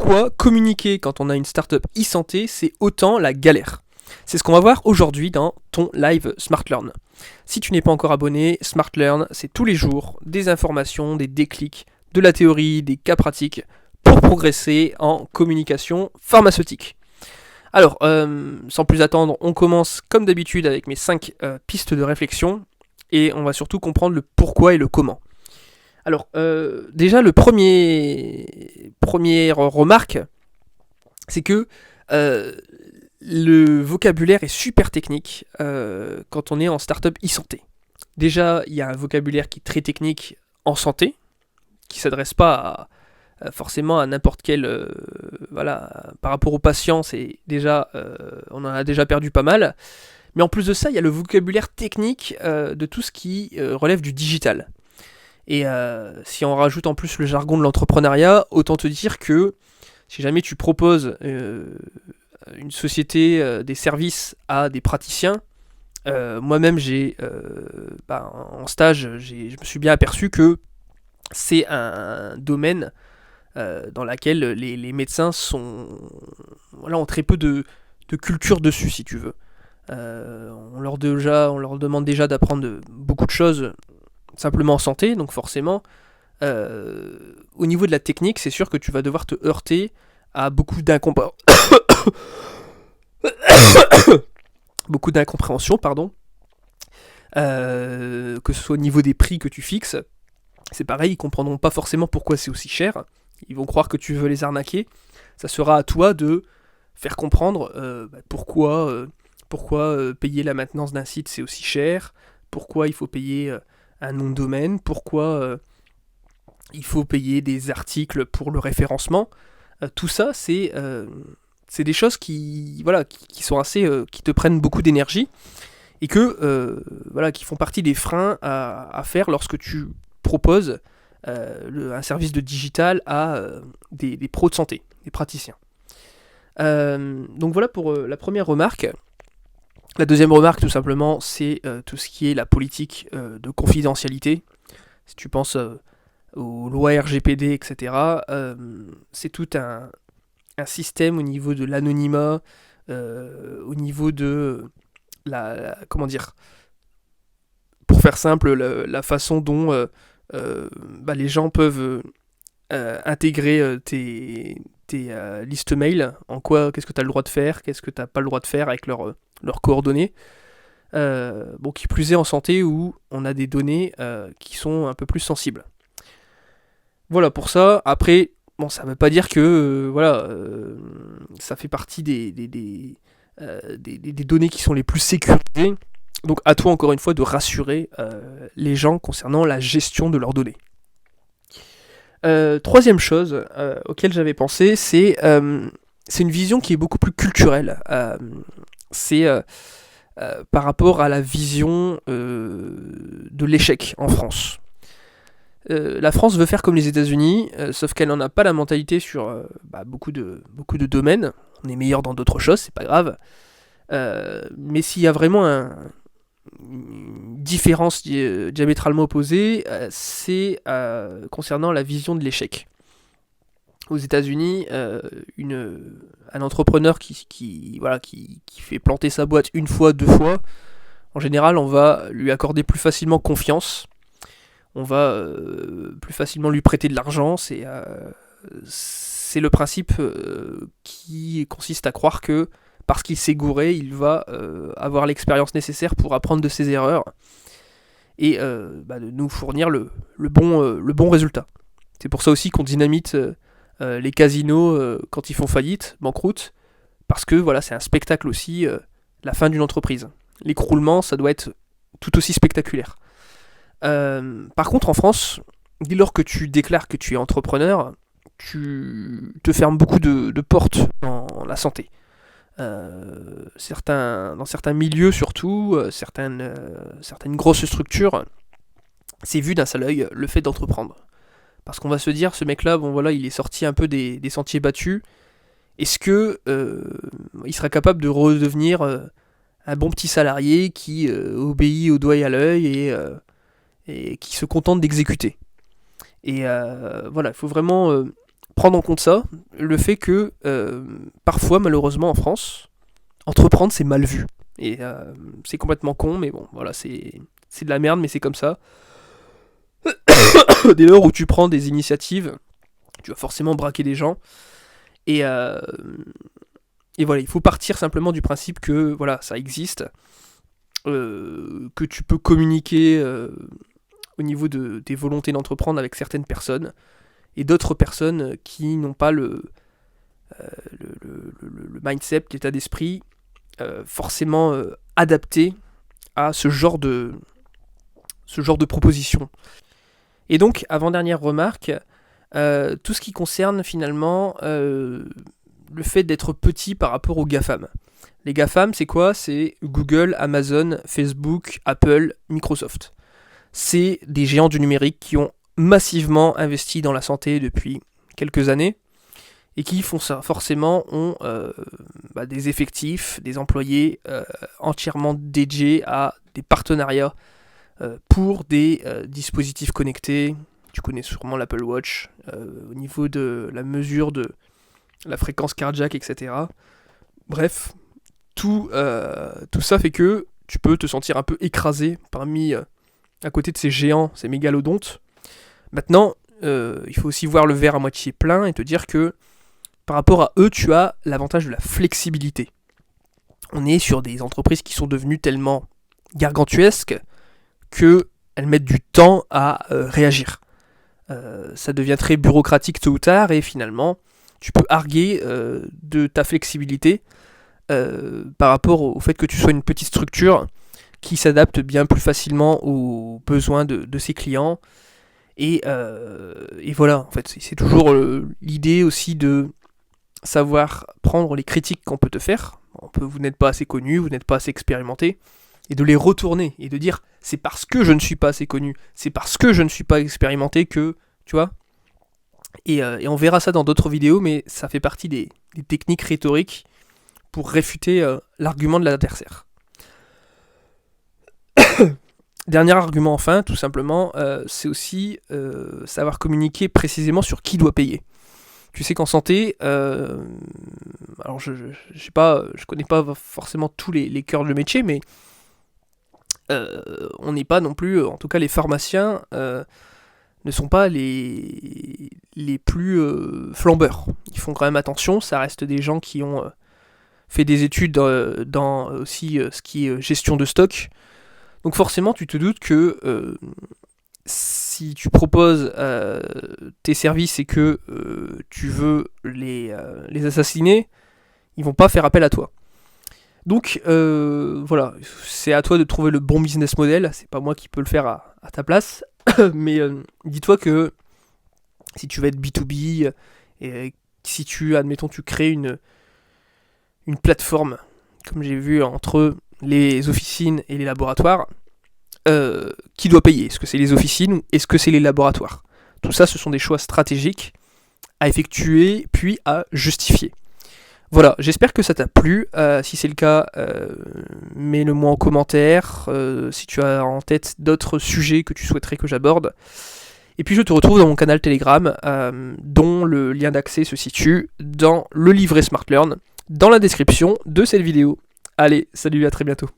pourquoi communiquer quand on a une startup e-santé, c'est autant la galère. C'est ce qu'on va voir aujourd'hui dans ton live SmartLearn. Si tu n'es pas encore abonné, SmartLearn, c'est tous les jours des informations, des déclics, de la théorie, des cas pratiques pour progresser en communication pharmaceutique. Alors, sans plus attendre, on commence comme d'habitude avec mes 5 pistes de réflexion et on va surtout comprendre le pourquoi et le comment. Alors, déjà, le première remarque, c'est que le vocabulaire est super technique quand on est en startup e-santé. Déjà, il y a un vocabulaire qui est très technique en santé, qui ne s'adresse pas forcément à n'importe quel... par rapport aux patients, c'est déjà, on en a déjà perdu pas mal. Mais en plus de ça, il y a le vocabulaire technique de tout ce qui relève du digital. Et si on rajoute en plus le jargon de l'entrepreneuriat, autant te dire que si jamais tu proposes une société, des services à des praticiens, moi-même en stage, je me suis bien aperçu que c'est un domaine dans lequel les médecins ont très peu de culture dessus, si tu veux. On leur demande déjà d'apprendre beaucoup de choses simplement en santé, donc forcément, au niveau de la technique, c'est sûr que tu vas devoir te heurter à beaucoup d'incompréhension, que ce soit au niveau des prix que tu fixes. C'est pareil, ils comprendront pas forcément pourquoi c'est aussi cher, ils vont croire que tu veux les arnaquer. Ça sera à toi de faire comprendre pourquoi payer la maintenance d'un site c'est aussi cher, pourquoi il faut payer un nom de domaine, pourquoi il faut payer des articles pour le référencement. Tout ça, c'est des choses qui sont assez, qui te prennent beaucoup d'énergie et qui font partie des freins à faire lorsque tu proposes un service de digital à des pros de santé, des praticiens. Donc voilà pour la première remarque. La deuxième remarque, tout simplement, c'est tout ce qui est la politique de confidentialité. Si tu penses aux lois RGPD, etc., c'est tout un système au niveau de l'anonymat, au niveau de pour faire simple, la façon dont les gens peuvent intégrer tes listes mail, qu'est-ce que tu as le droit de faire, qu'est-ce que tu n'as pas le droit de faire avec leurs coordonnées. Qui plus est en santé où on a des données qui sont un peu plus sensibles. Voilà pour ça. Après, ça ne veut pas dire que ça fait partie des données qui sont les plus sécurisées. Donc à toi encore une fois de rassurer les gens concernant la gestion de leurs données. Troisième chose auquel j'avais pensé, c'est une vision qui est beaucoup plus culturelle. C'est par rapport à la vision de l'échec en France. La France veut faire comme les États-Unis, sauf qu'elle n'en a pas la mentalité sur beaucoup de domaines. On est meilleur dans d'autres choses, c'est pas grave. Mais s'il y a vraiment une différence diamétralement opposée, c'est concernant la vision de l'échec. Aux États-Unis, un entrepreneur qui fait planter sa boîte une fois, 2 fois, en général, on va lui accorder plus facilement confiance. On va plus facilement lui prêter de l'argent. C'est le principe qui consiste à croire que parce qu'il s'est gouré, il va avoir l'expérience nécessaire pour apprendre de ses erreurs et de nous fournir le bon résultat. C'est pour ça aussi qu'on dynamite les casinos quand ils font faillite, banqueroute, parce que c'est un spectacle aussi, la fin d'une entreprise. L'écroulement, ça doit être tout aussi spectaculaire. Par contre, en France, dès lors que tu déclares que tu es entrepreneur, tu te fermes beaucoup de portes dans la santé. Dans certains milieux surtout, certaines grosses structures, c'est vu d'un seul œil le fait d'entreprendre. Parce qu'on va se dire, ce mec-là, il est sorti un peu des sentiers battus. Est-ce que il sera capable de redevenir un bon petit salarié qui obéit au doigt et à l'œil et qui se contente d'exécuter? Et il faut vraiment prendre en compte ça. le fait que parfois, malheureusement en France, entreprendre c'est mal vu. Et c'est complètement con, mais bon, voilà, c'est de la merde, mais c'est comme ça. Dès lors où tu prends des initiatives, tu vas forcément braquer des gens. Et voilà, il faut partir simplement du principe que voilà, ça existe, que tu peux communiquer au niveau des volontés d'entreprendre avec certaines personnes, et d'autres personnes qui n'ont pas le mindset, l'état d'esprit forcément adapté à ce genre de proposition. Et donc, avant-dernière remarque, tout ce qui concerne finalement le fait d'être petit par rapport aux GAFAM. Les GAFAM, c'est quoi ? C'est Google, Amazon, Facebook, Apple, Microsoft. C'est des géants du numérique qui ont massivement investi dans la santé depuis quelques années et qui forcément ont des effectifs, des employés entièrement dédiés à des partenariats pour des dispositifs connectés. Tu connais sûrement l'Apple Watch, au niveau de la mesure de la fréquence cardiaque, etc. Bref, tout ça fait que tu peux te sentir un peu écrasé à côté de ces géants, ces mégalodontes. Maintenant, il faut aussi voir le verre à moitié plein et te dire que par rapport à eux, tu as l'avantage de la flexibilité. On est sur des entreprises qui sont devenues tellement gargantuesques qu'elles mettent du temps à réagir. Ça devient très bureaucratique tôt ou tard et finalement, tu peux arguer de ta flexibilité par rapport au fait que tu sois une petite structure qui s'adapte bien plus facilement aux besoins de ses clients. Et voilà, en fait, c'est toujours l'idée aussi de savoir prendre les critiques qu'on peut te faire. Vous n'êtes pas assez connu, vous n'êtes pas assez expérimenté, et de les retourner, et de dire, c'est parce que je ne suis pas assez connu, c'est parce que je ne suis pas expérimenté que, tu vois. Et on verra ça dans d'autres vidéos, mais ça fait partie des techniques rhétoriques pour réfuter l'argument de l'adversaire. Dernier argument enfin, tout simplement, c'est aussi savoir communiquer précisément sur qui doit payer. Tu sais qu'en santé, alors je connais pas forcément tous les cœurs de métier, mais on n'est pas non plus, en tout cas les pharmaciens ne sont pas les plus flambeurs. Ils font quand même attention, ça reste des gens qui ont fait des études dans aussi ce qui est gestion de stock. Donc forcément, tu te doutes que si tu proposes tes services et que tu veux les assassiner, ils vont pas faire appel à toi. Donc voilà, c'est à toi de trouver le bon business model, c'est pas moi qui peux le faire à ta place, mais dis-toi que si tu veux être B2B, et si admettons, tu crées une plateforme, comme j'ai vu entre les officines et les laboratoires, qui doit payer ? Est-ce que c'est les officines ou est-ce que c'est les laboratoires ? Tout ça, ce sont des choix stratégiques à effectuer puis à justifier. Voilà, j'espère que ça t'a plu. Si c'est le cas, mets-le moi en commentaire. Si tu as en tête d'autres sujets que tu souhaiterais que j'aborde. Et puis je te retrouve dans mon canal Telegram, dont le lien d'accès se situe dans le livret SmartLearn, dans la description de cette vidéo. Allez, salut, à très bientôt.